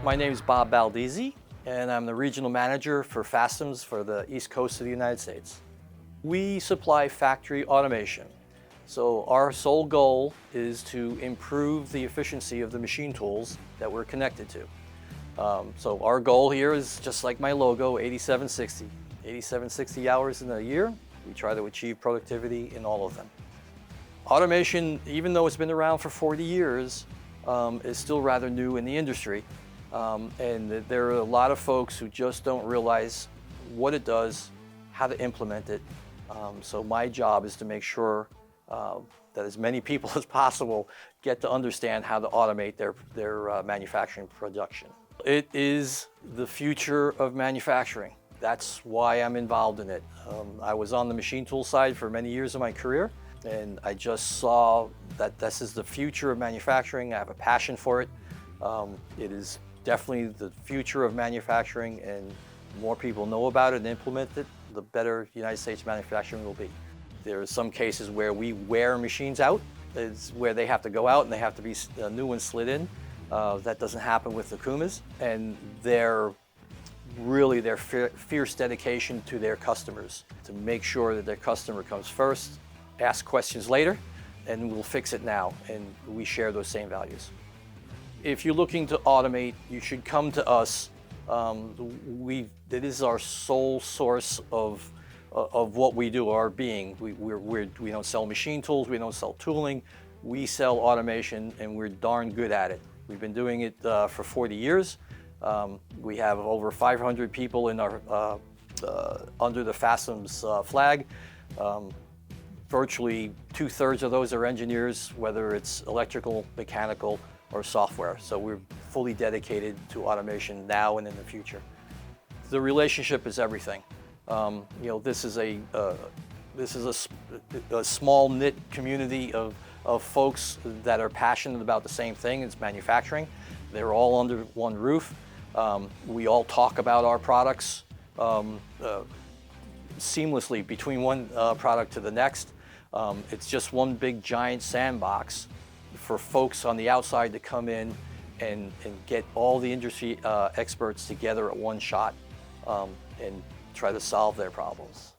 My name is Bob Baldizzi, and I'm the regional manager for Fastems for the East Coast of the United States. We supply factory automation. So our sole goal is to improve the efficiency of the machine tools that we're connected to. So our goal here is just like my logo, 8760. 8760 hours in a year. We try to achieve productivity in all of them. Automation, even though it's been around for 40 years, is still rather new in the industry. And there are a lot of folks who just don't realize what it does, how to implement it. So my job is to make sure that as many people as possible get to understand how to automate their manufacturing production. It is the future of manufacturing. That's why I'm involved in it. I was on the machine tool side for many years of my career, and I just saw that this is the future of manufacturing. I have a passion for it. It is definitely the future of manufacturing, and the more people know about it and implement it, the better United States manufacturing will be. There are some cases where we wear machines out. It's where they have to go out and they have to be new ones slid in. That doesn't happen with the Okumas, and their fierce dedication to their customers to make sure that their customer comes first, ask questions later, and we'll fix it now, and we share those same values. If you're looking to automate, you should come to us. It is our sole source of what we do, our being. We don't sell machine tools, we don't sell tooling, we sell automation, and we're darn good at it. We've been doing it for 40 years. We have over 500 people in our under the Fastems flag. Virtually 2/3 of those are engineers, whether it's electrical, mechanical, or software. So we're fully dedicated to automation now and in the future. The relationship is everything. This is a small knit community of folks that are passionate about the same thing. It's manufacturing. They're all under one roof. We all talk about our products seamlessly between one product to the next. It's just one big giant sandbox for folks on the outside to come in and get all the industry experts together at one shot and try to solve their problems.